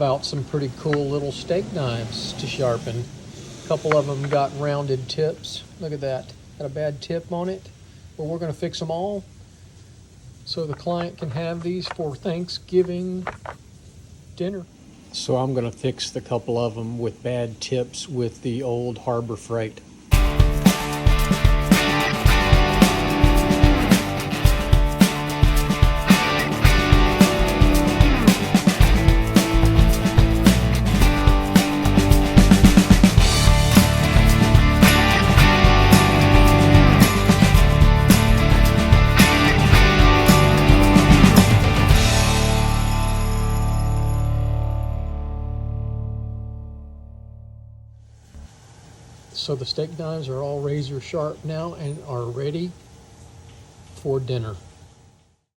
About some pretty cool little steak knives to sharpen. A couple of them got rounded tips. Look at that. Got a bad tip on it. But we're going to fix them all so the client can have these for Thanksgiving dinner. So I'm going to fix the couple of them with bad tips with the old Harbor Freight. So the steak knives are all razor sharp now and are ready for dinner.